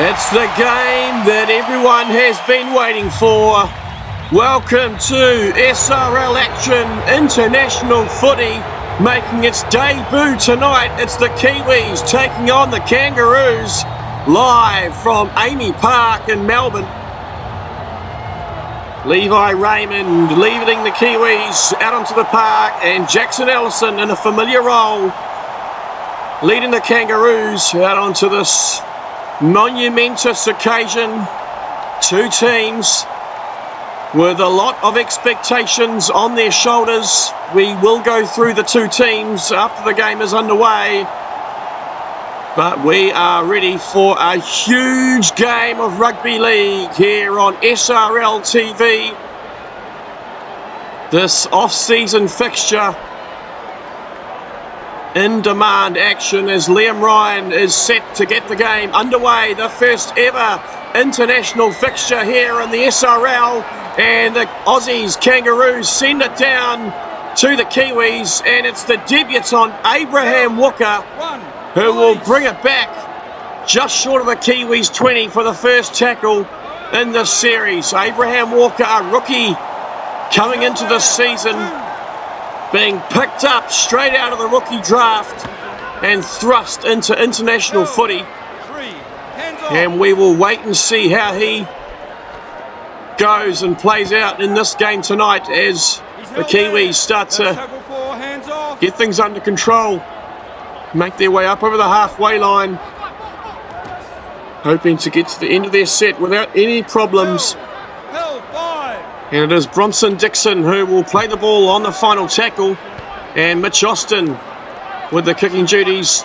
It's the game that everyone has been waiting for. Welcome to SRL Action International Footy, making its debut tonight. It's the Kiwis taking on the Kangaroos, live from Amy Park in Melbourne. Levi Raymond leading the Kiwis out onto the park, and Jackson Ellison in a familiar role, leading the Kangaroos out onto this monumentous occasion. Two teams with a lot of expectations on their shoulders. We will go through the two teams after the game is underway, but we are ready for a huge game of rugby league here on SRL TV. This off-season fixture in demand action as Liam Ryan is set to get the game underway. The first ever international fixture here in the SRL, and the Aussies Kangaroos send it down to the Kiwis, and it's the debutant Abraham Walker who will bring it back just short of the Kiwis 20 for the first tackle in this series. Abraham Walker, a rookie coming into this season, being picked up straight out of the rookie draft and thrust into international footy. And we will wait and see how he goes and plays out in this game tonight as the Kiwis start to get things under control, make their way up over the halfway line, hoping to get to the end of their set without any problems. And it is Bronson Dixon who will play the ball on the final tackle, and Mitch Austin with the kicking duties.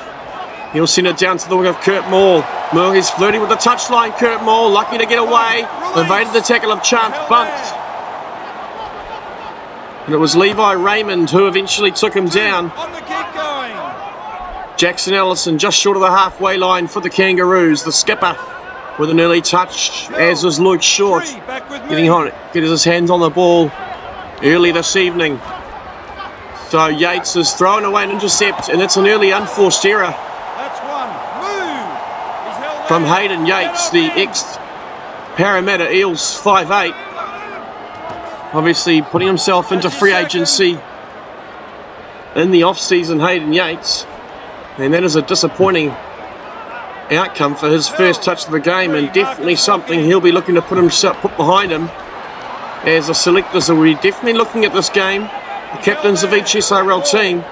He'll send it down to the wing of Kurt Moore. Moore is flirting with the touchline. Kurt Moore lucky to get away. Evaded the tackle of Chance Bunt. And it was Levi Raymond who eventually took him down. Jackson Ellison just short of the halfway line for the Kangaroos. The skipper with an early touch, as is Luke Short, getting his hands on the ball early this evening. So Yates is throwing away an intercept, and it's an early unforced error from Hayden Yates, the ex-Parramatta Eels 5'8", obviously putting himself into free agency in the off-season. Hayden Yates, and that is a disappointing outcome for his first touch of the game, and definitely something he'll be looking to put behind him, as the selectors will be definitely looking at this game. The captains of each SRL team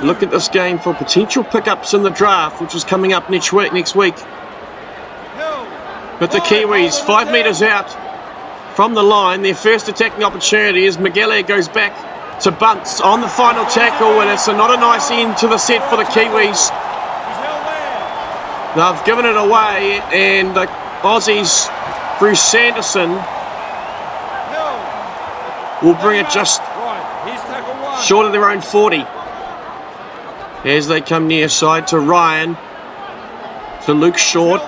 look at this game for potential pickups in the draft, which is coming up next week. But the Kiwis 5 metres out from the line, their first attacking opportunity as Miguel goes back to Bunts on the final tackle, and it's not a nice end to the set for the Kiwis. They've given it away, and the Aussies, Bruce Sanderson, will bring it just short of their own 40. As they come near side to Ryan, to Luke Short,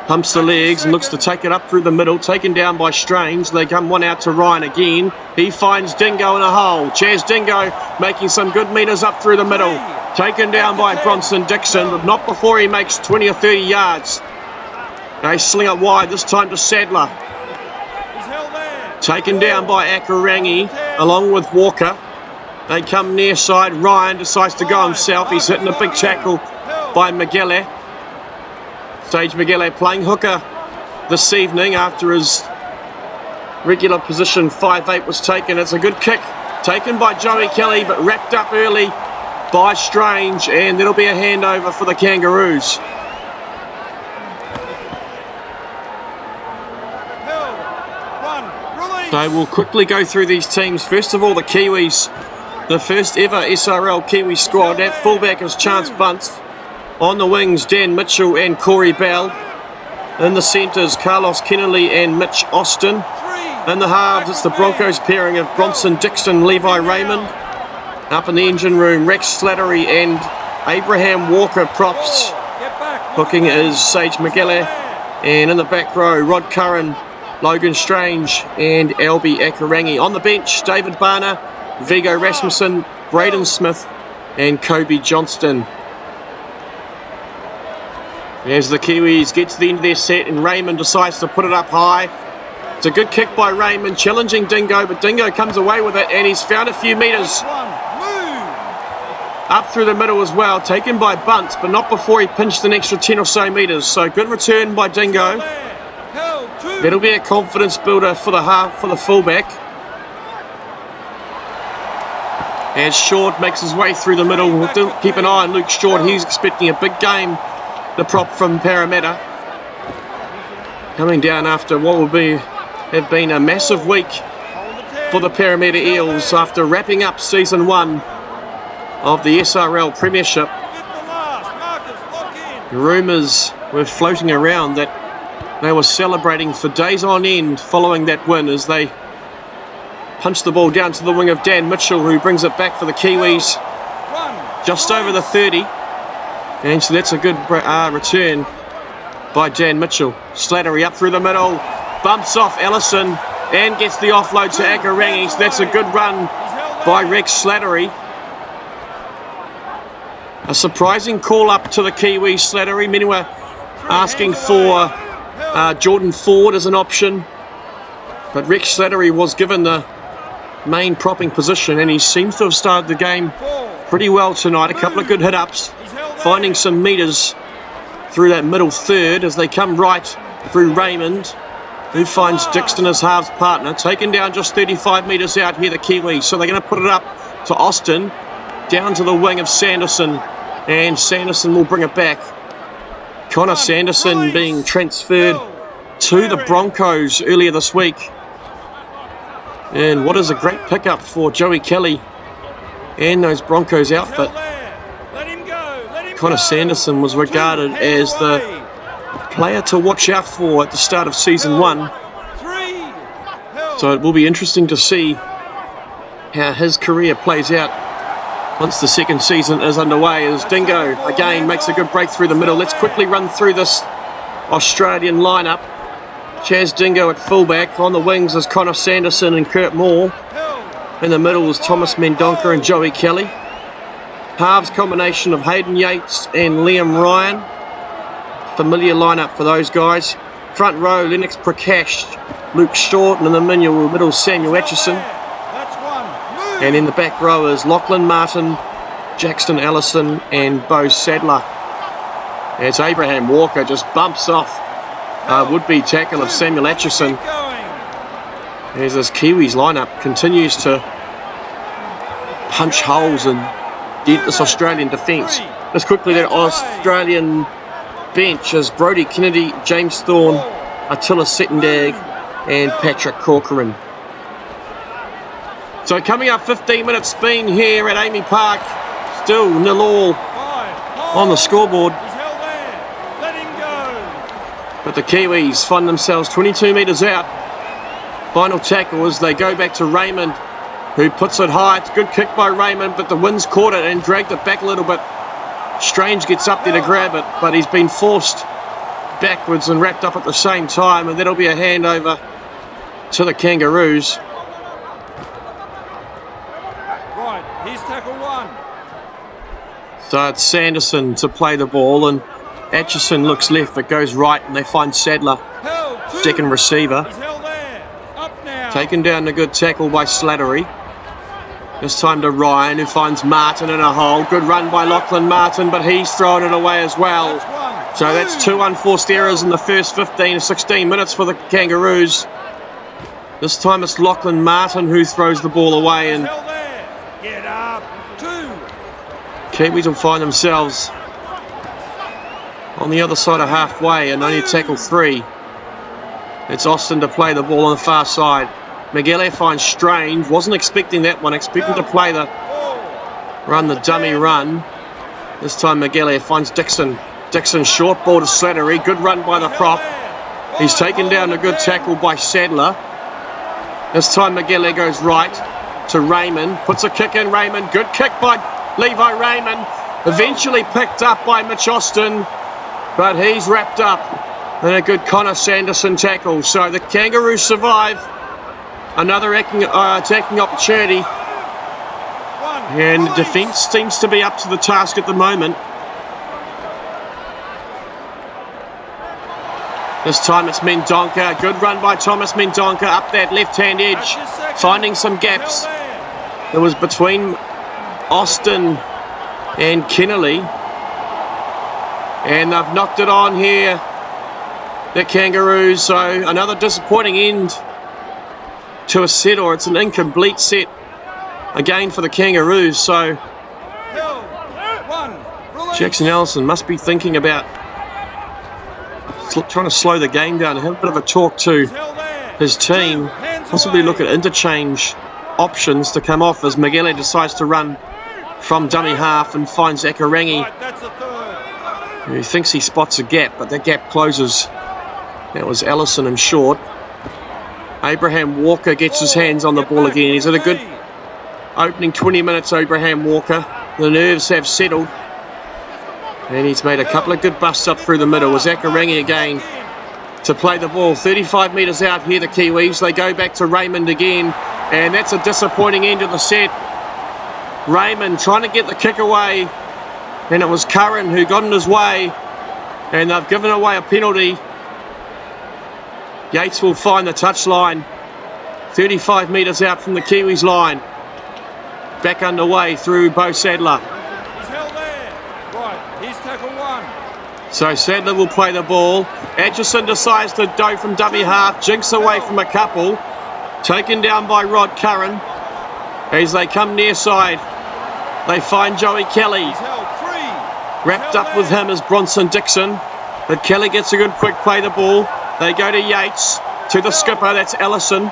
pumps the legs and looks to take it up through the middle, taken down by Strange. They come one out to Ryan again. He finds Dingo in a hole. Chaz Dingo making some good metres up through the middle. Taken down by Bronson Dixon, but not before he makes 20 or 30 yards. They sling it wide, this time to Sadler. Taken down by Akarangi along with Walker. They come near side. Ryan decides to go himself. He's hitting a big tackle by Miguel. Sage Miguel playing hooker this evening after his regular position 5'8" was taken. It's a good kick taken by Joey Kelly, but wrapped up early by Strange, and there'll be a handover for the Kangaroos. So we'll quickly go through these teams. First of all, the Kiwis, the first ever SRL Kiwi squad. At fullback is Chance Bunt. On the wings, Dan Mitchell and Corey Bell. In the centres, Carlos Kennelly and Mitch Austin. In the halves, it's the Broncos pairing of Bronson Dixon, Levi Raymond. Up in the engine room, Rex Slattery and Abraham Walker props. Hooking is Sage Miguel. And in the back row, Rod Curran, Logan Strange and Albie Akarangi. On the bench, David Barner, Vigo Rasmussen, Braden Smith and Kobe Johnston. As the Kiwis get to the end of their set and Raymond decides to put it up high. It's a good kick by Raymond, challenging Dingo, but Dingo comes away with it and he's found a few metres. Up through the middle as well, taken by Bunce, but not before he pinched an extra 10 or so metres. So good return by Dingo. That'll be a confidence builder for the fullback. As Short makes his way through the middle, we'll keep an eye on Luke Short. He's expecting a big game, the prop from Parramatta. Coming down after what will have been a massive week for the Parramatta Eels after wrapping up season 1 of the SRL Premiership. Rumours were floating around that they were celebrating for days on end following that win as they punched the ball down to the wing of Dan Mitchell, who brings it back for the Kiwis just over the 30. And so that's a good return by Dan Mitchell. Slattery up through the middle, bumps off Ellison and gets the offload to Akarangi. So that's a good run by Rex Slattery. A surprising call up to the Kiwis, Slattery. Many were asking for Jordan Ford as an option, but Rex Slattery was given the main propping position and he seems to have started the game pretty well tonight. A couple of good hit-ups, finding some metres through that middle third as they come right through Raymond, who finds Dixon as halves partner. Taken down just 35 metres out here, the Kiwis. So they're going to put it up to Austin, down to the wing of Sanderson, and Sanderson will bring it back. Connor Sanderson being transferred to the Broncos earlier this week. And what is a great pickup for Joey Kelly and those Broncos outfit. Connor Sanderson was regarded as the player to watch out for at the start of season 1. So it will be interesting to see how his career plays out once the second season is underway, as Dingo again makes a good break through the middle. Let's quickly run through this Australian lineup. Chaz Dingo at fullback. On the wings is Connor Sanderson and Kurt Moore. In the middle is Thomas Mendonca and Joey Kelly. Halves combination of Hayden Yates and Liam Ryan. Familiar lineup for those guys. Front row, Lennox Prakash, Luke Short, and in the middle Samuel Atchison. And in the back row is Lachlan Martin, Jackson Allison and Bo Sadler. As Abraham Walker just bumps off would-be tackle of Samuel Atchison. As this Kiwis lineup continues to punch holes and dent this Australian defence. Just quickly, that Australian bench is Brodie Kennedy, James Thorne, Attila Settendag and Patrick Corcoran. So coming up 15 minutes spin here at Amy Park. Still 0-0 on the scoreboard. But the Kiwis find themselves 22 metres out. Final tackle as they go back to Raymond, who puts it high. It's a good kick by Raymond, but the wind's caught it and dragged it back a little bit. Strange gets up there to grab it, but he's been forced backwards and wrapped up at the same time, and that'll be a handover to the Kangaroos. Right, here's tackle 1. So it's Sanderson to play the ball, and Atchison looks left but goes right, and they find Sadler, second receiver. Taken down a good tackle by Slattery. This time to Ryan, who finds Martin in a hole. Good run by Lachlan Martin, but he's thrown it away as well. So that's 2 unforced errors in the first 15 to 16 minutes for the Kangaroos. This time it's Lachlan Martin who throws the ball away, and Get up, 2. Kiwis will find themselves on the other side of halfway and only tackle 3. It's Austin to play the ball on the far side. Miguel finds Strange. Wasn't expecting that one. Expecting to play the dummy run. This time Miguel finds Dixon. Dixon short ball to Slattery. Good run by the prop. He's taken down a good tackle by Sadler. This time Miguel goes right to Raymond. Puts a kick in Raymond. Good kick by Levi Raymond. Eventually picked up by Mitch Austin, but he's wrapped up in a good Connor Sanderson tackle. So the Kangaroos survive. Another attacking opportunity. And the defence seems to be up to the task at the moment. This time it's Mendonca. Good run by Thomas Mendonca up that left-hand edge, finding some gaps. It was between Austin and Kennelly. And they've knocked it on here, the Kangaroos. So another disappointing end to a set, or it's an incomplete set again for the Kangaroos. So Jackson Ellison must be thinking about trying to slow the game down and have a bit of a talk to his team, possibly look at interchange options to come off as Miguel decides to run from dummy half and finds Akarangi, who thinks he spots a gap, but that gap closes. That was Ellison in short. Abraham Walker gets his hands on the ball again. He's had a good opening 20 minutes, Abraham Walker. The nerves have settled. And he's made a couple of good busts up through the middle. It was Akarangi again to play the ball. 35 metres out here, the Kiwis. They go back to Raymond again. And that's a disappointing end of the set. Raymond trying to get the kick away. And it was Curran who got in his way. And they've given away a penalty. Yates will find the touchline. 35 metres out from the Kiwis line. Back underway through Bo Sadler. So Sadler will play the ball. Atchison decides to go from dummy half, jinks away from a couple. Taken down by Rod Curran. As they come near side, they find Joey Kelly. Wrapped up with him is Bronson Dixon. But Kelly gets a good quick play the ball. They go to Yates, to the skipper, that's Ellison.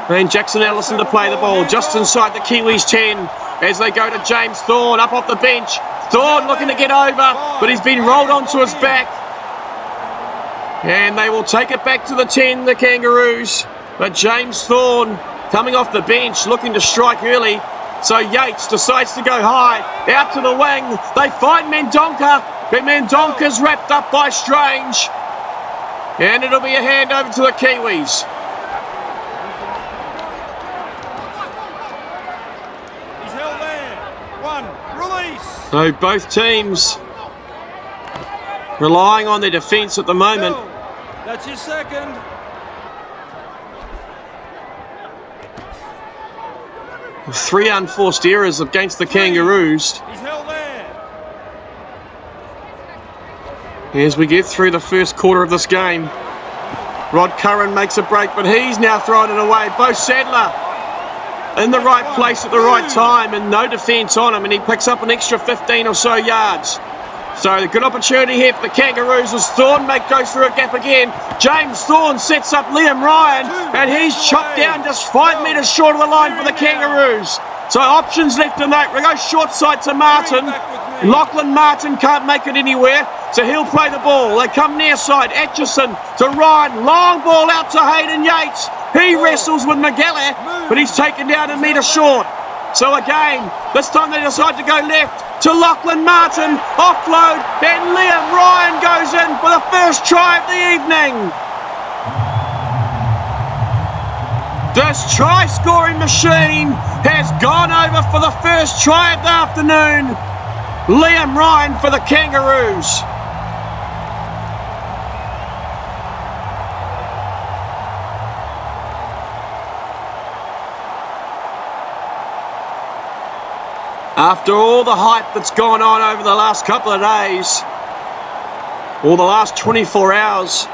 And Jackson Ellison to play the ball just inside the Kiwis 10 as they go to James Thorne up off the bench. Thorne looking to get over, but he's been rolled onto his back. And they will take it back to the 10, the Kangaroos. But James Thorne coming off the bench looking to strike early. So Yates decides to go high, out to the wing. They find Mendonca, but Mendonca's wrapped up by Strange. And it'll be a handover to the Kiwis. He's held there. One, release. So both teams relying on their defence at the moment. That's your second. Three unforced errors against the Kangaroos. He's held there. As we get through the first quarter of this game, Rod Curran makes a break, but he's now throwing it away. Bo Sadler in the right place at the right time and no defence on him, and he picks up an extra 15 or so yards. So a good opportunity here for the Kangaroos as Thorne goes through a gap again. James Thorne sets up Liam Ryan, and he's chopped down just 5 metres short of the line for the Kangaroos. So options left to make. We go short side to Martin. Lachlan Martin can't make it anywhere, so he'll play the ball. They come near side. Atchison to Ryan. Long ball out to Hayden Yates. He wrestles with McGallagher, but he's taken down a metre short. So again, this time they decide to go left to Lachlan Martin. Offload, and Liam Ryan goes in for the first try of the evening. This try-scoring machine has gone over for the first try of the afternoon. Liam Ryan for the Kangaroos. After all the hype that's gone on over the last couple of days, or the last 24 hours,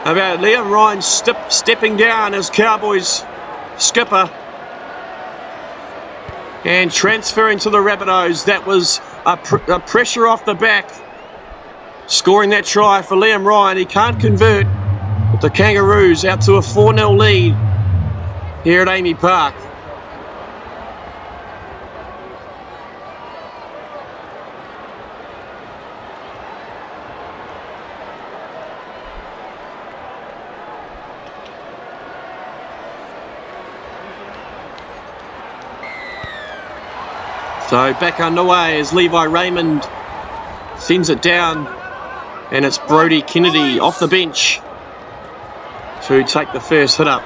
about Liam Ryan stepping down as Cowboys skipper and transferring to the Rabbitohs, that was a pressure off the back, scoring that try for Liam Ryan. He can't convert, but the Kangaroos out to a 4-0 lead here at Amy Park. So back underway as Levi Raymond sends it down, and it's Brodie Kennedy off the bench to take the first hit up.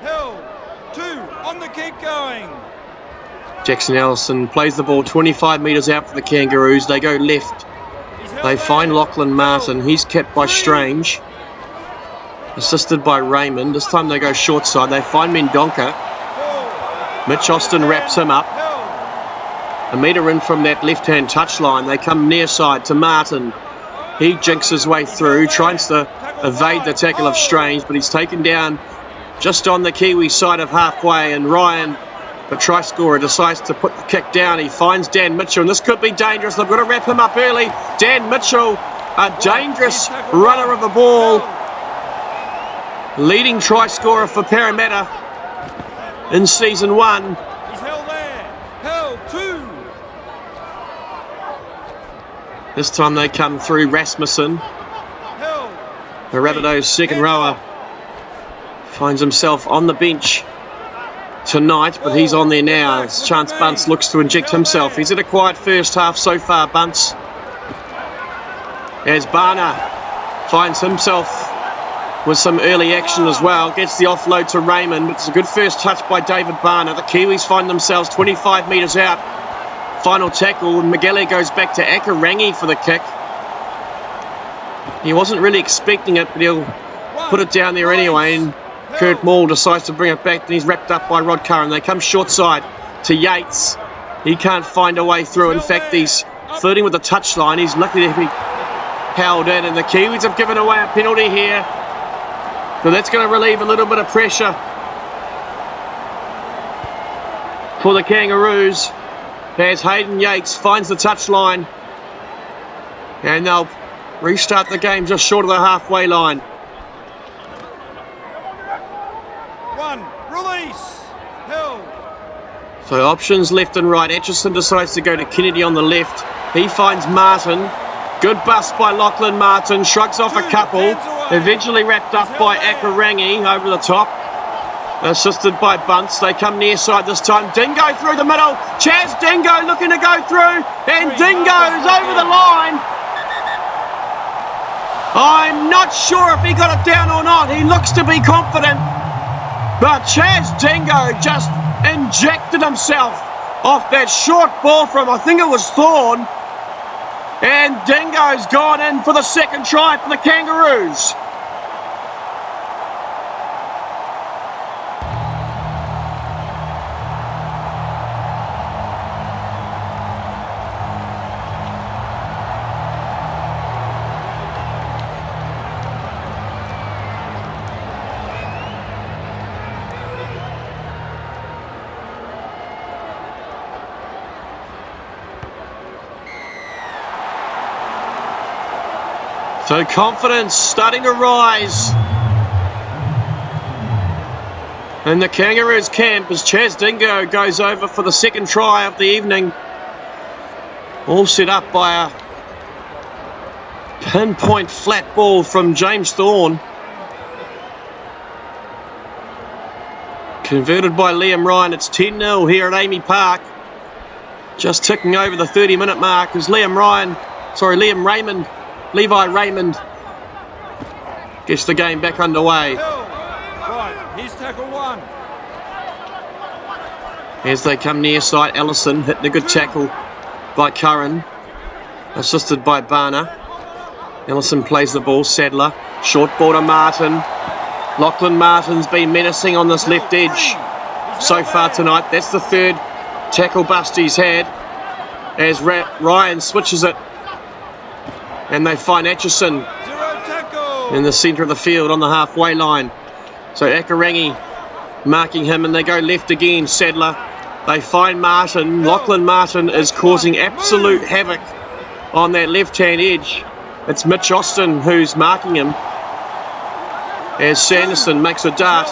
Hill, 2 on the keep going. Jackson Ellison plays the ball 25 metres out for the Kangaroos. They go left They find Lachlan Martin. He's kept by Strange. Assisted by Raymond. This time they go short side. They find Mendonca. Mitch Austin wraps him up. A metre in from that left-hand touchline. They come near side to Martin. He jinks his way through, tries to evade the tackle of Strange, but he's taken down just on the Kiwi side of halfway, and Ryan, the try scorer, decides to put the kick down. He finds Dan Mitchell, and this could be dangerous. They've got to wrap him up early. Dan Mitchell, a dangerous runner of the ball. Leading try scorer for Parramatta in season 1. He's held there. Held 2. This time they come through Rasmussen. The Rabbitohs' second rower finds himself on the bench tonight, but he's on there now. As Chance Bunce looks to inject himself. He's had a quiet first half so far, Bunce. As Barner finds himself with some early action as well. Gets the offload to Raymond. It's a good first touch by David Barner. The Kiwis find themselves 25 metres out. Final tackle, and Miguel goes back to Akarangi for the kick. He wasn't really expecting it, but he'll put it down there anyway, and Kurt Maul decides to bring it back, and he's wrapped up by Rod Curran. They come short side to Yates. He can't find a way through. In fact, he's flirting with the touchline. He's lucky to be held in, and the Kiwis have given away a penalty here. So that's going to relieve a little bit of pressure for the Kangaroos, as Hayden Yates finds the touchline, and they'll restart the game just short of the halfway line. 1, release, held. So options left and right. Atchison decides to go to Kennedy on the left. He finds Martin. Good bust by Lachlan Martin. Shrugs off a couple. Eventually wrapped up by Akarangi over the top. Assisted by Bunce. They come near side this time. Dingo through the middle. Chaz Dingo looking to go through. And Dingo's over the line. I'm not sure if he got it down or not. He looks to be confident. But Chaz Dingo just injected himself off that short ball from, I think it was Thorne. And Dingo's gone in for the second try for the Kangaroos. So confidence starting to rise in the Kangaroos camp as Chaz Dingo goes over for the second try of the evening. All set up by a pinpoint flat ball from James Thorne. Converted by Liam Ryan. It's 10-0 here at Amy Park. Just ticking over the 30-minute mark as Levi Raymond gets the game back underway. Right, here's tackle 1. As they come near side, Ellison hitting a good tackle by Curran, assisted by Barner. Ellison plays the ball, Sadler, short ball to Martin. Lachlan Martin's been menacing on this left edge so far tonight. That's the third tackle bust he's had as Ryan switches it. And they find Atchison in the centre of the field on the halfway line. So Akarangi marking him, and they go left again, Sadler. They find Martin. Lachlan Martin is causing absolute havoc on that left-hand edge. It's Mitch Austin who's marking him as Sanderson makes a dart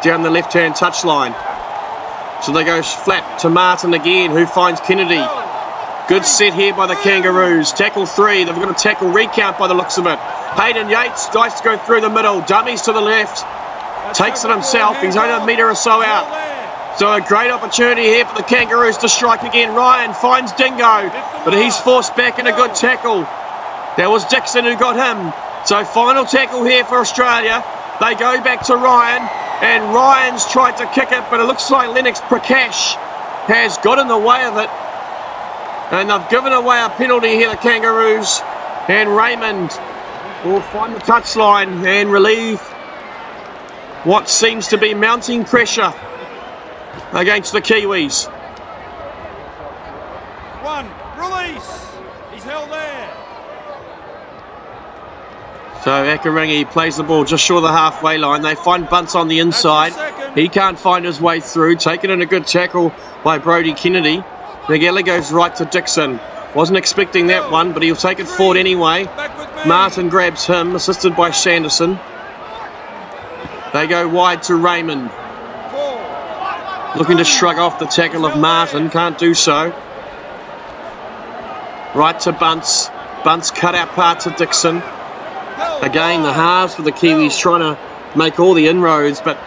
down the left-hand touchline. So they go flat to Martin again, who finds Kennedy. Good set here by the Kangaroos. Tackle 3. They've got a tackle recount by the looks of it. Hayden Yates tries to go through the middle. Dummies to the left. Takes it himself. He's only a metre or so out. So a great opportunity here for the Kangaroos to strike again. Ryan finds Dingo, but he's forced back in a good tackle. That was Dixon who got him. So final tackle here for Australia. They go back to Ryan, and Ryan's tried to kick it, but it looks like Lennox Prakash has got in the way of it. And they've given away a penalty here, the Kangaroos. And Raymond will find the touchline and relieve what seems to be mounting pressure against the Kiwis. One, release. He's held there. So Akarangi plays the ball just short of the halfway line. They find Bunce on the inside. He can't find his way through. Taken in a good tackle by Brodie Kennedy. Miguel goes right to Dixon. Wasn't expecting that one, but he'll take it forward anyway. Martin grabs him, assisted by Sanderson. They go wide to Raymond. Looking to shrug off the tackle of Martin. Can't do so. Right to Bunce. Bunce cut out parts of Dixon. Again, the halves for the Kiwis trying to make all the inroads, but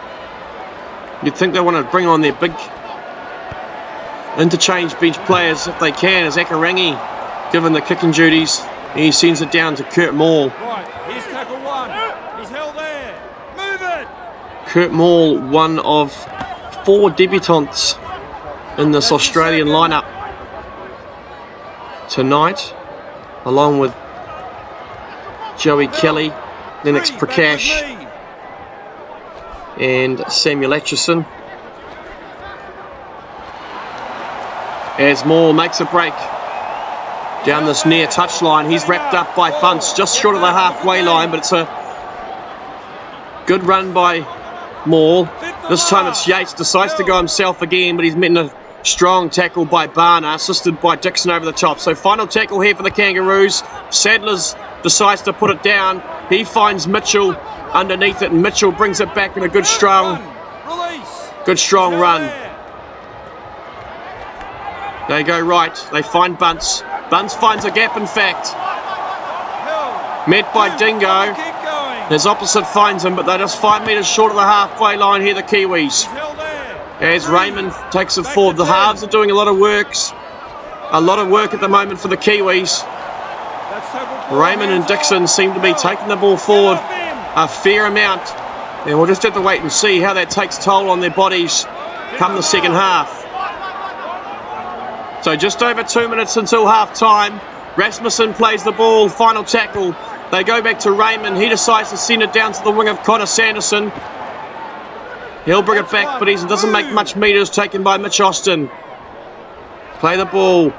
you'd think they want to bring on their big interchange bench players if they can, as Akarangi, given the kicking duties, he sends it down to Kurt Maul. Right, here's tackle one. He's held there. Move it. Kurt Maul, one of 4 debutants in this Australian lineup tonight, along with Joey Kelly, Lennox Prakash and Samuel Atchison. As Moore makes a break down this near touchline, he's wrapped up by Bunce just short of the halfway line, but it's a good run by Moore. This time it's Yates, decides to go himself again, but he's met in a strong tackle by Barner, assisted by Dixon over the top. So final tackle here for the Kangaroos. Sadler's decides to put it down. He finds Mitchell underneath it, and Mitchell brings it back in a good strong run. They go right. They find Bunce. Bunce finds a gap, in fact. Met by Dingo. His opposite finds him, but they're just 5 metres short of the halfway line here, the Kiwis. As Raymond takes it forward. The halves are doing a lot of work at the moment for the Kiwis. Raymond and Dixon seem to be taking the ball forward a fair amount. And we'll just have to wait and see how that takes toll on their bodies come the second half. So just over 2 minutes until half time. Rasmussen plays the ball, final tackle. They go back to Raymond. He decides to send it down to the wing of Connor Sanderson. He'll bring it back, but he doesn't make much metres, taken by Mitch Austin. Play the ball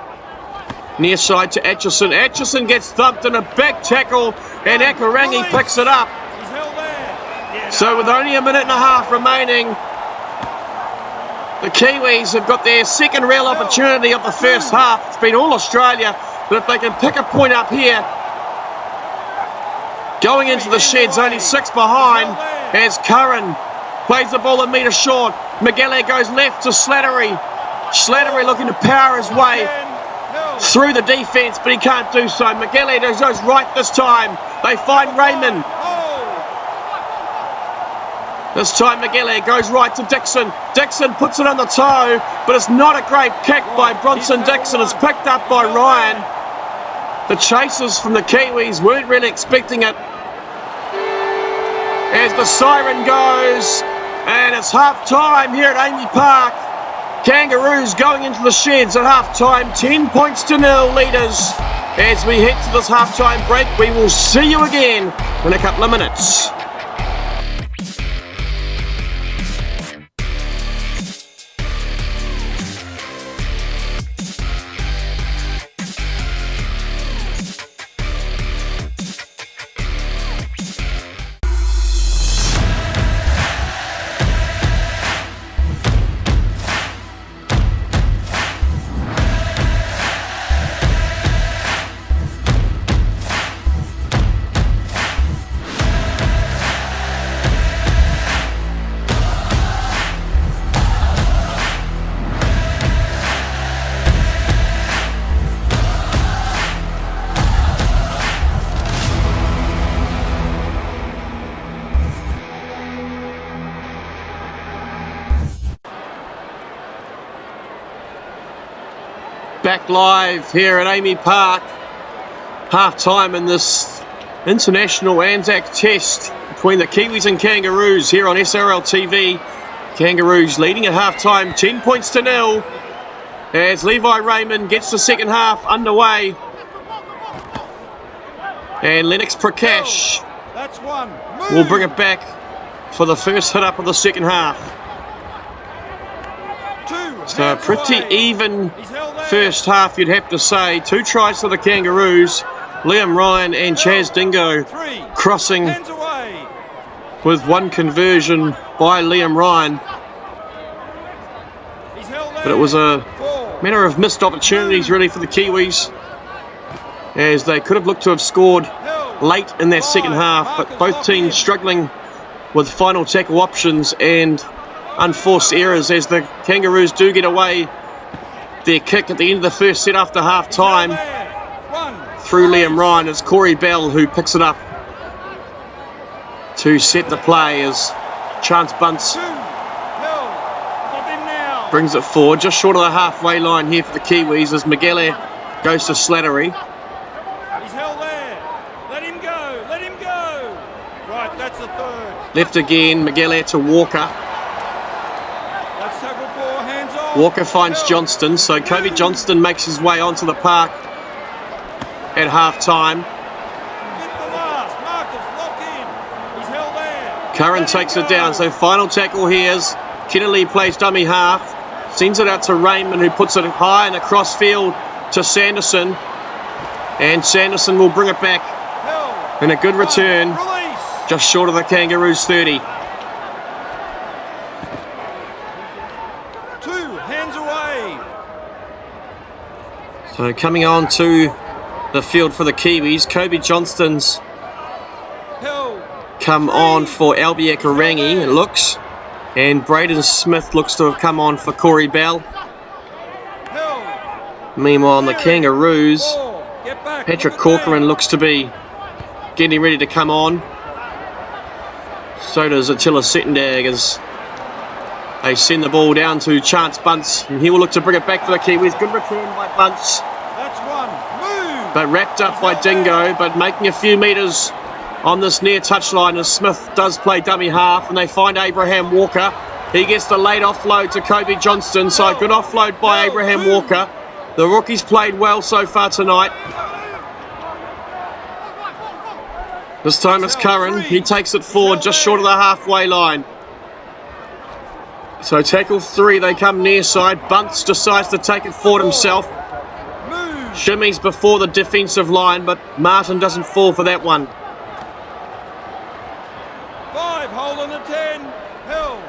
near side to Atchison. Atchison gets thumped in a back tackle, and Akarangi picks it up. So with only a minute and a half remaining, the Kiwis have got their second real opportunity of the first half. It's been all Australia, but if they can pick a point up here, going into the sheds, only 6 behind, as Curran plays the ball a metre short. Miguel goes left to Slattery. Slattery looking to power his way through the defence, but he can't do so. Miguel goes right this time. They find Raymond. This time Miguel goes right to Dixon. Dixon puts it on the toe, but it's not a great kick by Bronson Dixon. It's picked up by Ryan. The chasers from the Kiwis weren't really expecting it. As the siren goes, and it's half time here at Amy Park. Kangaroos going into the sheds at half time, 10 points to 0 leaders. As we head to this half time break, we will see you again in a couple of minutes. Back live here at Amy Park. Half time in this international Anzac test between the Kiwis and Kangaroos here on SRL TV. Kangaroos leading at half time, 10 points to 0. as Levi Raymond gets the second half underway. And Lennox Prakash That's one. Move. will bring it back for the first hit up of the second half. So a pretty even first half, you'd have to say. 2 tries for the Kangaroos. Liam Ryan and Chaz Dingo crossing with 1 conversion by Liam Ryan. But it was a matter of missed opportunities really for the Kiwis, as they could have looked to have scored late in that second half, but both teams struggling with final tackle options and unforced errors, as the Kangaroos do get away their kick at the end of the first set after half time through Liam Ryan. It's Corey Bell who picks it up to set the play as Chance Bunce brings it forward just short of the halfway line here for the Kiwis, as Miguel goes to Slattery. He's held there. Let him go. Let him go. Right, that's the third. Left again, Miguel to Walker. That's tackle 4, hands off. Walker finds Johnston, so Kobe Johnston makes his way onto the park at half time. Get the last. Marcus, lock in. He's held there. Curran takes it down, so final tackle here as Kennelly plays dummy half. Sends it out to Raymond, who puts it high and across field to Sanderson. And Sanderson will bring it back in a good return, just short of the Kangaroos 30. 2 hands away. So coming on to the field for the Kiwis, Kobe Johnston's come on for Albiak Orangi, it looks. And Braden Smith looks to have come on for Corey Bell. Meanwhile, on the Kangaroos, Patrick Corcoran looks to be getting ready to come on. So does Attila Settendag, as they send the ball down to Chance Bunce. And he will look to bring it back for the Kiwis. Good return by Bunce. That's one. Move. But wrapped up by Dingo, but making a few metres on this near touchline as Smith does play dummy half, and they find Abraham Walker. He gets the late offload to Kobe Johnston, so a good offload by Abraham Walker. The rookies played well so far tonight. This time it's Curran. He takes it forward just short of the halfway line. So tackle 3, they come near side. Bunce decides to take it forward himself. Shimmies before the defensive line, but Martin doesn't fall for that one. 5, hold on the 10, held.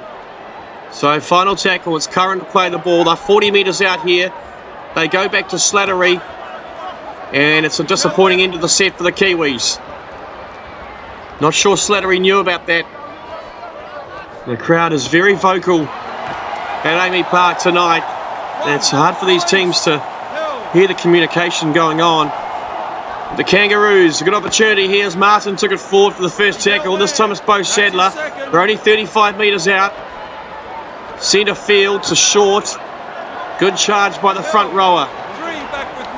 So final tackle, it's Curran to play the ball. They're 40 metres out here. They go back to Slattery, and it's a disappointing end of the set for the Kiwis. Not sure Slattery knew about that. The crowd is very vocal at Amy Park tonight. And it's hard for these teams to hear the communication going on. The Kangaroos, a good opportunity here as Martin took it forward for the first tackle. This time it's Bo Sadler. They're only 35 metres out. Centre field to short. Good charge by the front rower. 3 back with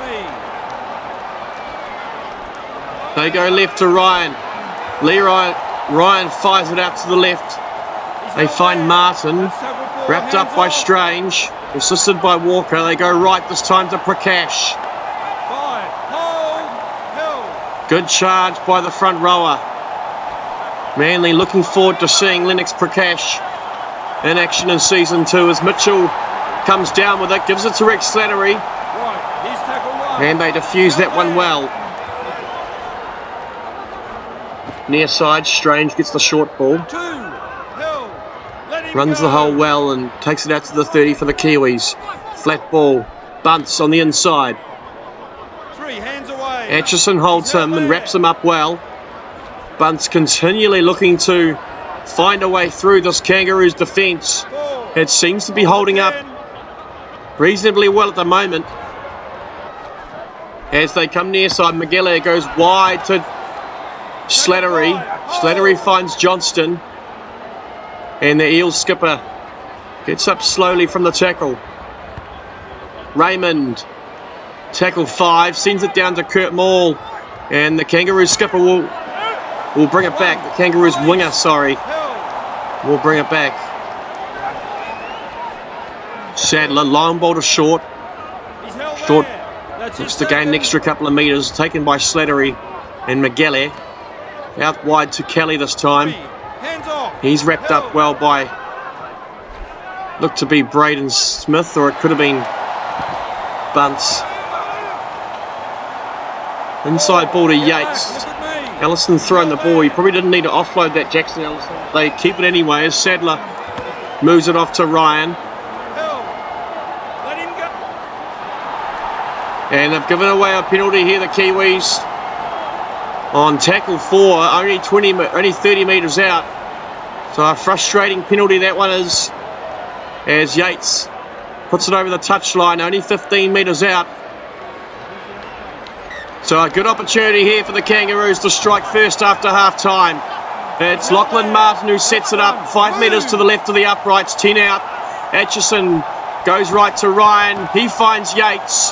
me. They go left to Ryan. Ryan fires it out to the left. They find Martin, wrapped up by Strange, assisted by Walker. They go right this time to Prakash. 5, hold, held. Good charge by the front rower. Manly looking forward to seeing Lennox Prakash in action in season 2 as Mitchell comes down with it, gives it to Rex Slattery. Right, he's tackle 1. And they defuse that one well. Near side, Strange gets the short ball. 2, held. Let him Runs go. the hole well and takes it out to the 30 for the Kiwis. Flat ball. Bunce on the inside. 3, hands away. Atchison holds him and wraps him up well. Bunce continually looking to find a way through this Kangaroos defence. 4, It seems to be holding up reasonably well at the moment. As they come near side, Miguel goes wide to Slattery. Slattery finds Johnston. And the Eels skipper gets up slowly from the tackle. Raymond, tackle 5, sends it down to Kurt Maul. And the Kangaroos skipper will bring it back. The Kangaroos winger, sorry, will bring it back. Sadler, long ball to short. thought That's looks his to gain an second. extra couple of metres, taken by Slattery and McGalley. Out wide to Kelly this time. Hands off. He's wrapped up well by, looked to be Braden Smith, or it could have been Bunce. Inside ball to Yates. Ellison throwing the ball. He probably didn't need to offload that, Jackson Ellison. They keep it anyway as Sadler moves it off to Ryan. Let him go. And they've given away a penalty here, the Kiwis. On tackle 4, only 30 metres out. So a frustrating penalty that one is, as Yates puts it over the touchline, only 15 metres out. So a good opportunity here for the Kangaroos to strike first after half-time. It's Lachlan Martin who sets it up, 5 metres to the left of the uprights, 10 out. Atchison goes right to Ryan, he finds Yates.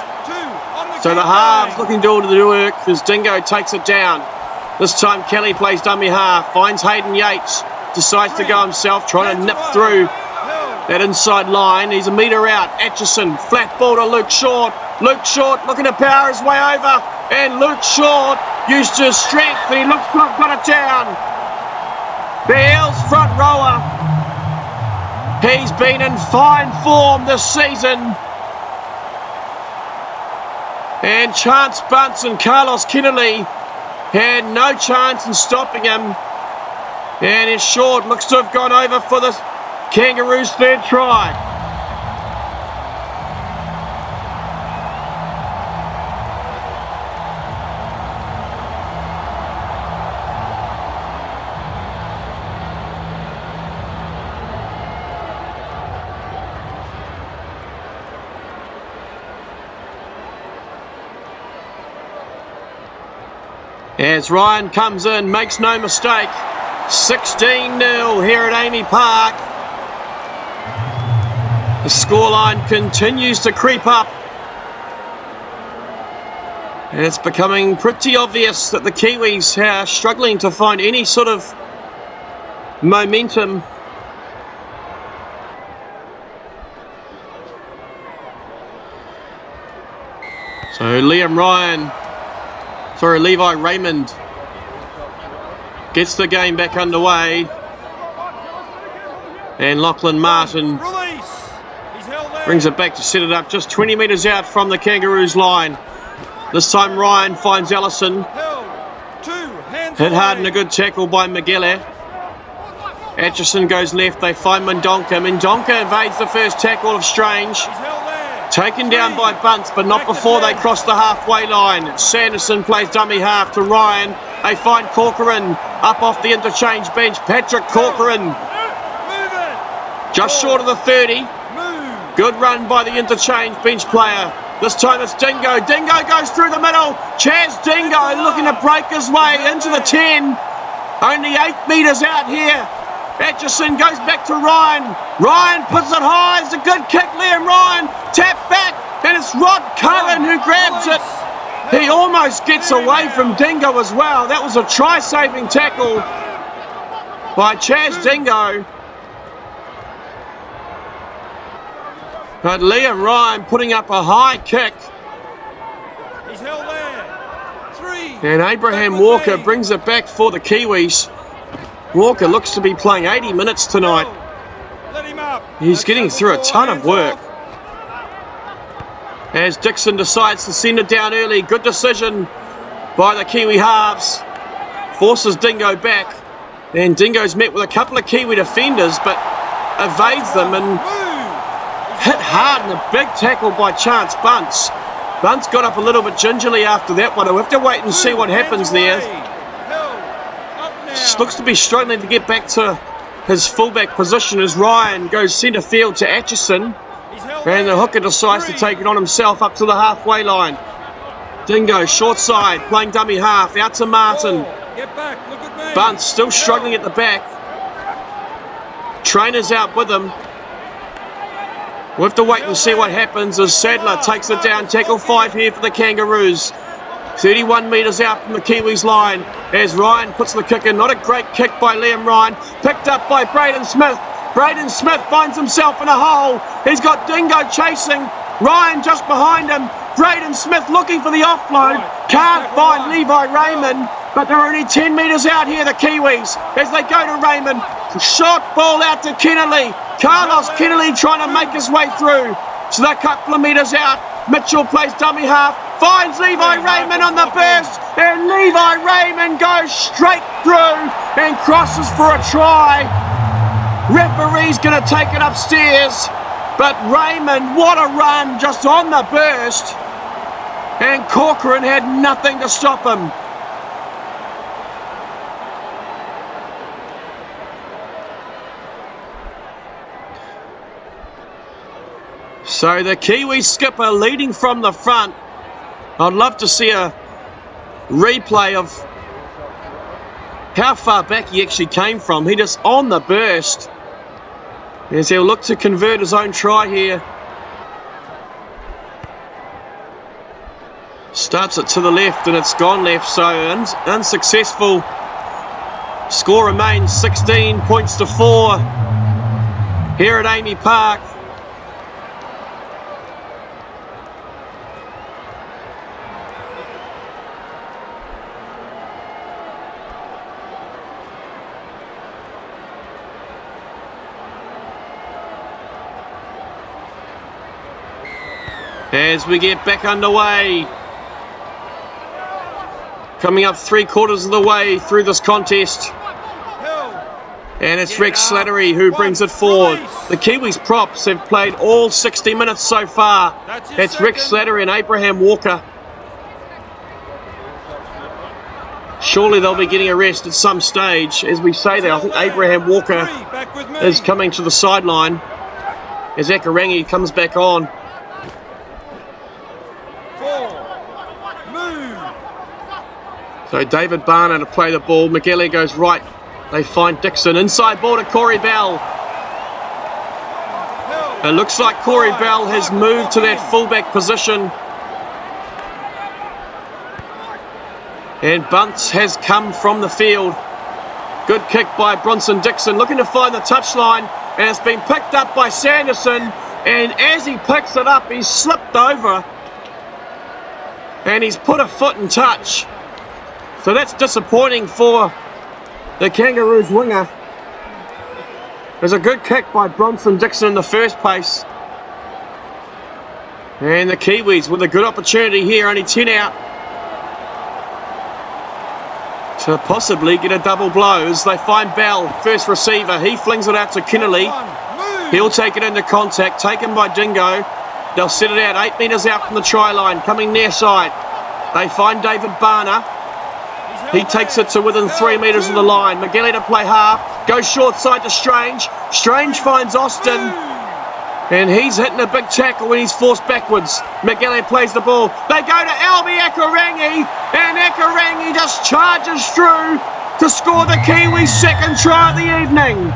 So the halves looking to do the work as Dingo takes it down. This time Kelly plays dummy half, finds Hayden Yates, decides to go himself, trying to nip through that inside line. He's a metre out. Atchison, flat ball to Luke Short. Luke Short looking to power his way over. And Luke Short used his strength, and he looks to have got it down. The Eels front rower. He's been in fine form this season. And Chance Bunce and Carlos Kennelly had no chance in stopping him. And his Short looks to have gone over for the Kangaroos' third try. As Ryan comes in, makes no mistake, 16-0 here at Amy Park. The scoreline continues to creep up. And it's becoming pretty obvious that the Kiwis are struggling to find any sort of momentum. So Levi Raymond gets the game back underway. And Lachlan Martin brings it back to set it up just 20 metres out from the Kangaroos line. This time Ryan finds Ellison. Hit hard and a good tackle by McGalley. Atchison goes left, they find Mendonca. Mendonca evades the first tackle of Strange. Taken down by Bunce, but not before they cross the halfway line. Sanderson plays dummy half to Ryan. They find Corcoran up off the interchange bench. Patrick Corcoran just short of the 30. Good run by the interchange bench player. This time it's Dingo. Dingo goes through the middle. Chaz Dingo looking to break his way into the 10. Only 8 metres out here. Atchison goes back to Ryan. Ryan puts it high. It's a good kick, Liam Ryan. Tap back, and it's Rod Cohen who grabs it. He almost gets away from Dingo as well. That was a try-saving tackle by Chaz Dingo. But Liam Ryan putting up a high kick. He's held there. 3. And Abraham Walker brings it back for the Kiwis. Walker looks to be playing 80 minutes tonight. Let him up. He's getting through a ton of work. As Dixon decides to send it down early. Good decision by the Kiwi halves. Forces Dingo back. And Dingo's met with a couple of Kiwi defenders, but evades them and hit hard in a big tackle by Chance Bunce. Bunce got up a little bit gingerly after that one. We'll have to wait and see what happens there. Looks to be struggling to get back to his fullback position as Ryan goes centre field to Atchison. And the hooker decides to take it on himself up to the halfway line. Dingo, short side, playing dummy half, out to Martin. Bunce still struggling at the back. Trainer's out with him. We'll have to wait and see what happens as Sadler takes it down. Tackle 5 here for the Kangaroos. 31 metres out from the Kiwis line as Ryan puts the kick in. Not a great kick by Liam Ryan. Picked up by Braden Smith. Braden Smith finds himself in a hole. He's got Dingo chasing. Ryan just behind him. Braden Smith looking for the offload. Can't find Levi Raymond, but they're only 10 metres out here, the Kiwis, as they go to Raymond. Short ball out to Kennelly. Carlos Kennelly trying to make his way through. So they're a couple of metres out. Mitchell plays dummy half, finds Levi Raymond on the burst, and Levi Raymond goes straight through and crosses for a try. Referee's going to take it upstairs, but Raymond, what a run just on the burst, and Corcoran had nothing to stop him. So the Kiwi skipper leading from the front. I'd love to see a replay of how far back he actually came from. He just on the burst, as he'll look to convert his own try here. Starts it to the left and it's gone left, so unsuccessful. Score remains 16 points to 4 here at Amy Park. As we get back underway, coming up 3/4 of the way through this contest, and it's Rex Slattery who brings it forward. The Kiwis props have played all 60 minutes so far. It's Rex Slattery and Abraham Walker. Surely they'll be getting a rest at some stage. As we say that, I think Abraham Walker is coming to the sideline as Akarangi comes back on. So David Barner to play the ball. McGilley goes right. They find Dixon. Inside ball to Corey Bell. It looks like Corey Bell has moved to that fullback position. And Bunce has come from the field. Good kick by Bronson Dixon, looking to find the touchline. And it's been picked up by Sanderson. And as he picks it up, he's slipped over. And he's put a foot in touch. So that's disappointing for the Kangaroos winger. There's a good kick by Bronson Dixon in the first place. And the Kiwis with a good opportunity here, only 10 out, to possibly get a double blow as they find Bell, first receiver. He flings it out to Kennelly. He'll take it into contact, taken by Dingo. They'll set it out 8 metres out from the try line, coming near side. They find David Barner. He takes it to within 3 metres of the line. McGilley to play half. Goes short side to Strange. Strange finds Austin. And he's hitting a big tackle when he's forced backwards. McGilley plays the ball. They go to Albie Akarangi. And Akarangi just charges through to score the Kiwis' second try of the evening.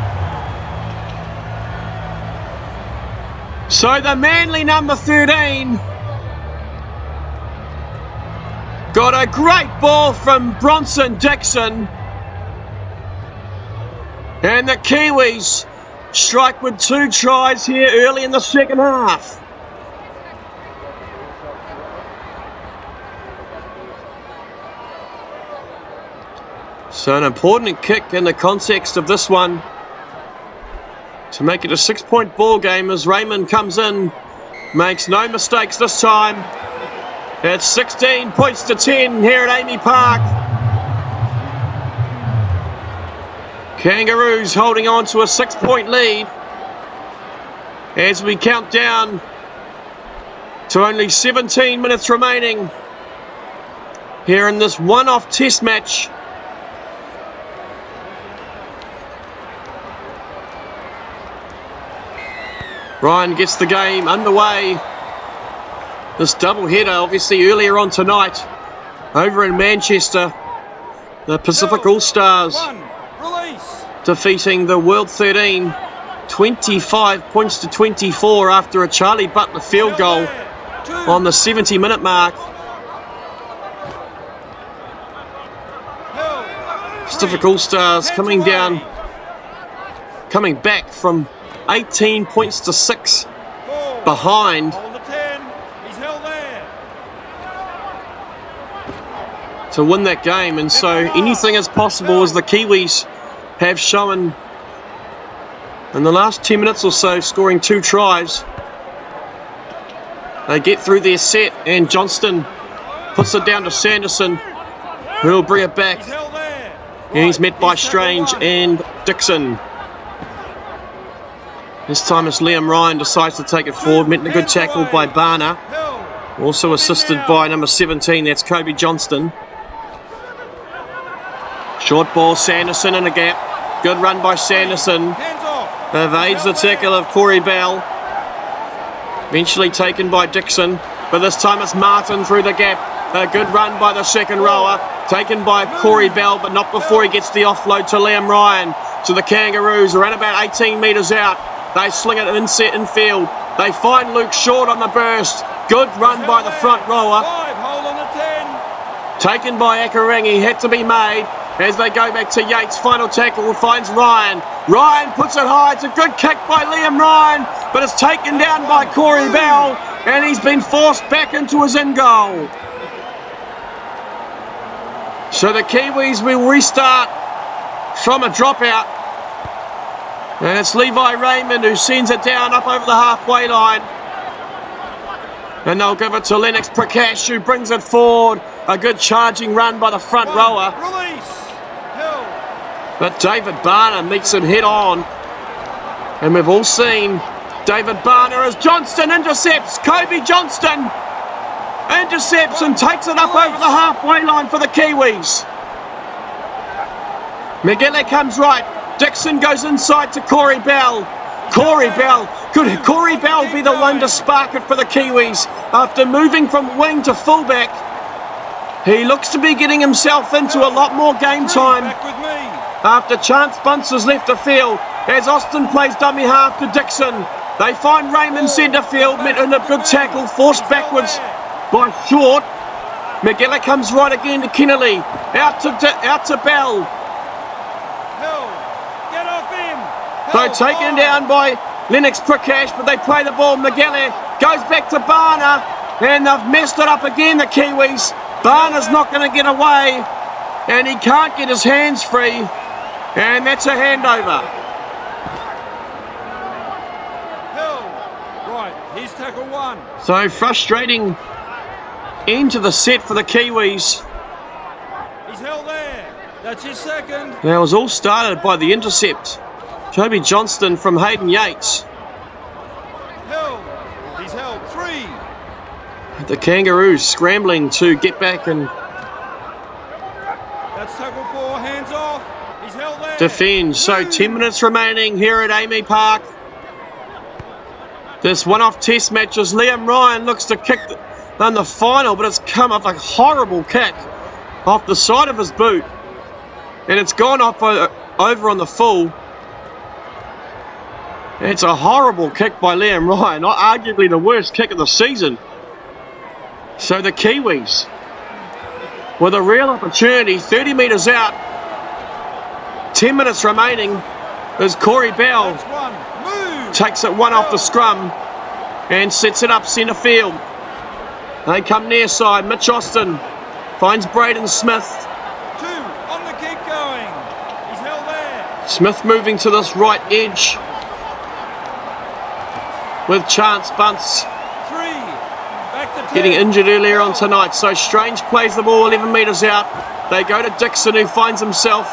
So the Manly number 13 got a great ball from Bronson Dixon. And the Kiwis strike with 2 tries here early in the second half. So an important kick in the context of this one to make it a 6-point ball game as Raymond comes in. Makes no mistakes this time. It's 16 points to 10 here at Amy Park. Kangaroos holding on to a 6-point lead as we count down to only 17 minutes remaining here in this one-off test match. Ryan gets the game underway. This double-header, obviously, earlier on tonight, over in Manchester, the Pacific All-Stars defeating the World 13, 25 points to 24 after a Charlie Butler field goal on the 70-minute mark. Pacific All-Stars coming back from 18 points to 6 behind. to win that game, and so anything is possible, as the Kiwis have shown in the last 10 minutes or so, scoring 2 tries. They get through their set, and Johnston puts it down to Sanderson, who will bring it back, and he's met by Strange and Dixon. This time it's Liam Ryan decides to take it forward, met a good tackle by Barner, also assisted by number 17, that's Kobe Johnston. Short ball, Sanderson in a gap, good run by Sanderson, evades the tackle of Corey Bell. Eventually taken by Dixon, but this time it's Martin through the gap. A good run by the second rower, taken by Corey Bell, but not before he gets the offload to Liam Ryan. So the Kangaroos around about 18 metres out. They sling it infield. They find Luke Short on the burst. Good run by the front rower. Taken by Akarangi, had to be made. As they go back to Yates, final tackle finds Ryan. Ryan puts it high, it's a good kick by Liam Ryan, but it's taken down by Corey Bell, and he's been forced back into his in goal. So the Kiwis will restart from a dropout. And it's Levi Raymond who sends it down up over the halfway line. And they'll give it to Lennox Prakash, who brings it forward. A good charging run by the front rower. But David Barner meets him head on. And we've all seen David Barner as Johnston intercepts. Kobe Johnston intercepts and takes it up over the halfway line for the Kiwis. Miguel comes right. Dixon goes inside to Corey Bell. Corey Bell. Could Corey Bell be the one to spark it for the Kiwis after moving from wing to fullback? He looks to be getting himself into a lot more game time after Chance Bunce has left the field, as Austin plays dummy half to Dixon. They find Raymond centre field, met in a good tackle, forced backwards by Short. Miguel comes right again to Kennelly, out to Bell. So taken down by Lennox Prakash, but they play the ball. Miguel goes back to Barner, and they've messed it up again, the Kiwis. Barner's not going to get away, and he can't get his hands free. And that's a handover. Right, here's tackle 1. So frustrating end to the set for the Kiwis. He's held there. That's his second. Now it was all started by the intercept. Kobe Johnston from Hayden Yates. Held. He's held 3. The Kangaroos scrambling to get back and that's tackle 4, hands off. He's held there. Defend. So 10 minutes remaining here at Amy Park. This one-off test match as Liam Ryan looks to kick on the final, but it's come off a horrible kick off the side of his boot, and it's gone off over on the full. It's a horrible kick by Liam Ryan, not arguably the worst kick of the season. So the Kiwis with a real opportunity, 30 metres out, 10 minutes remaining, as Corey Bell takes it one off the scrum and sets it up centre field. They come near side. Mitch Austin finds Braden Smith. 2 on the kick going. He's held there. Smith moving to this right edge with Chance Bunce 3. Back to 10. getting injured earlier on tonight. So Strange plays the ball 11 metres out. They go to Dixon, who finds himself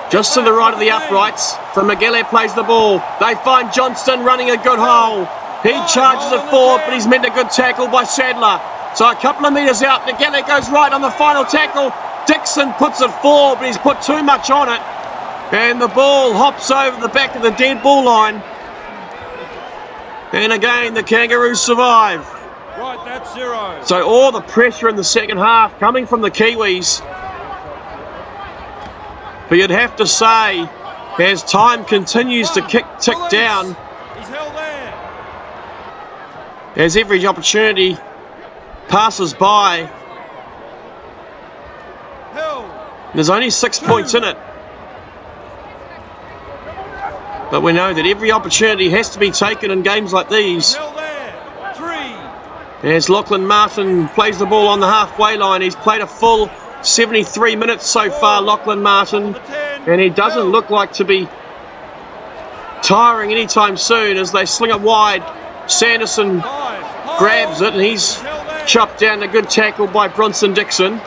just to the right of the uprights. So Miguel plays the ball. They find Johnston running a good hole. He charges it forward, but he's meant a good tackle by Sadler. So a couple of metres out, Miguel goes right on the final tackle. Dixon puts it forward, but he's put too much on it. And the ball hops over the back of the dead ball line. And again, the Kangaroos survive. Right, that's 0. So all the pressure in the second half coming from the Kiwis. But you'd have to say, as time continues to tick down, he's held there. As every opportunity passes by, there's only 6 points in it. But we know that every opportunity has to be taken in games like these. Held there. 3. As Lachlan Martin plays the ball on the halfway line. He's played a full 73 minutes so far, Lachlan Martin, and he doesn't look like to be tiring anytime soon as they sling it wide. Sanderson grabs it and he's chopped down. A good tackle by Bronson Dixon.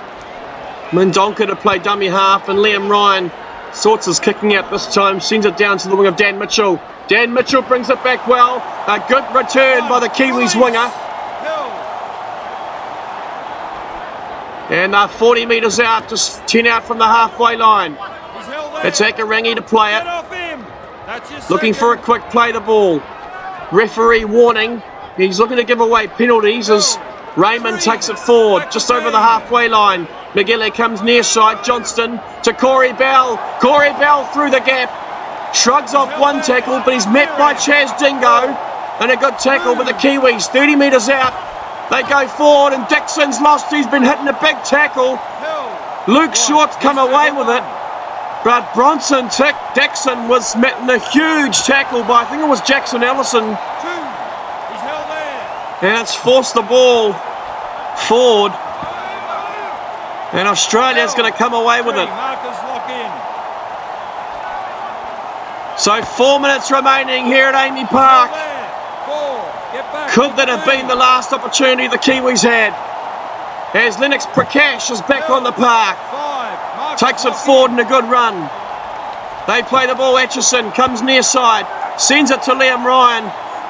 Mendonca to play dummy half, and Liam Ryan sorts his kicking out this time, sends it down to the wing of Dan Mitchell. Dan Mitchell brings it back well. A good return by the Kiwis winger. And 40 metres out, just 10 out from the halfway line. It's Akarangi to play it. Looking for a quick play the ball. Referee warning. He's looking to give away penalties as Raymond takes it forward, just over the halfway line. McGilly comes near side. Johnston to Corey Bell. Corey Bell through the gap. Shrugs off one tackle, but he's met by Chaz Dingo. And a good tackle with the Kiwis. 30 metres out. They go forward and Dixon's lost. He's been hitting a big tackle. Luke Short's come away with it. But Bronson Dixon was met in a huge tackle by, I think it was Jackson Ellison. And it's forced the ball forward. And Australia's going to come away with it. So 4 minutes remaining here at Amy Park. Could that have been the last opportunity the Kiwis had? As Lennox Prakash is back on the park. Takes it forward in a good run. They play the ball. Atchison comes near side. Sends it to Liam Ryan.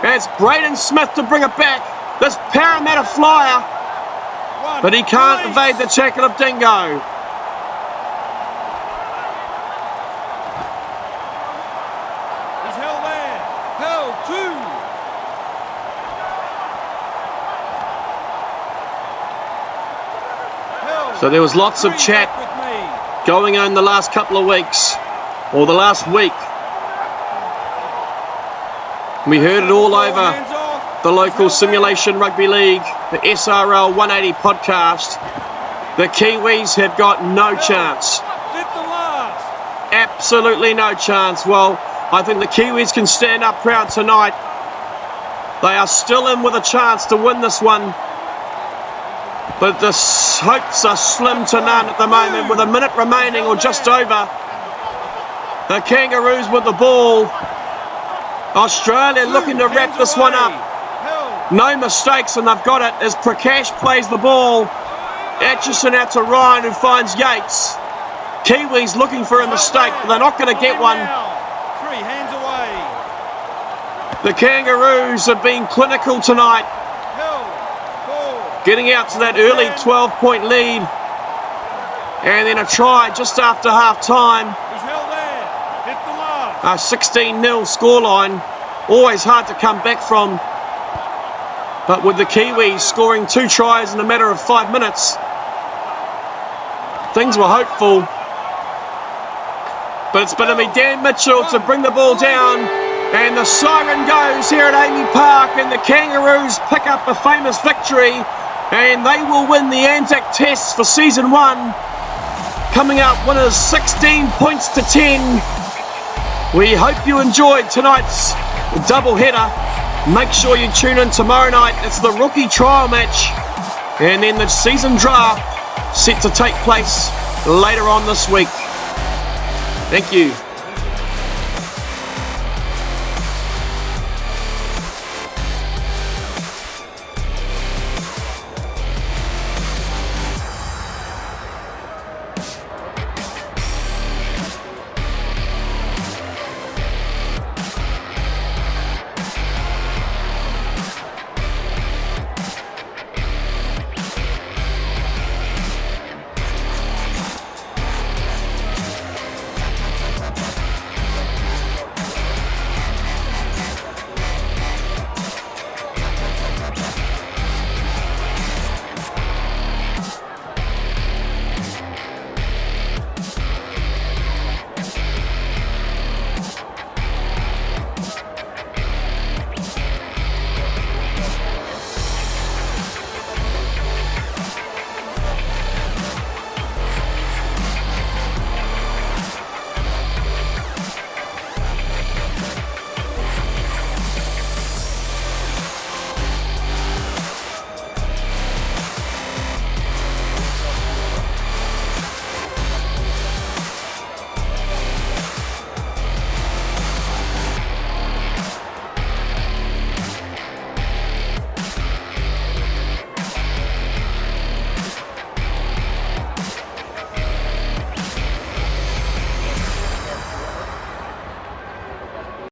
And it's Braden Smith to bring it back. This Parramatta flyer. But he can't evade the tackle of Dingo. He's held there. Held two. So there was lots of chat going on the last couple of weeks, or the last week. We heard it all over the local Simulation Rugby League, the SRL 180 podcast. The Kiwis have got no chance. Absolutely no chance. Well, I think the Kiwis can stand up proud tonight. They are still in with a chance to win this one. But the hopes are slim to none at the moment with a minute remaining or just over. The Kangaroos with the ball. Australia looking to wrap this one up. No mistakes, and they've got it as Prakash plays the ball. Atchison out to Ryan, who finds Yates. Kiwis looking for a mistake, but they're not going to get one. 3 hands away. The Kangaroos have been clinical tonight, getting out to that early 12-point lead, and then a try just after half-time. He's held there. Hit the mark. A 16-0 scoreline, always hard to come back from. But with the Kiwis scoring 2 tries in a matter of 5 minutes, things were hopeful. But it's going to be Dan Mitchell to bring the ball down, and the siren goes here at Amy Park, and the Kangaroos pick up a famous victory, and they will win the Anzac Test for season 1, coming out winners 16 points to 10. We hope you enjoyed tonight's double header. Make sure you tune in tomorrow night. It's the rookie trial match, and then the season draft set to take place later on this week. Thank you.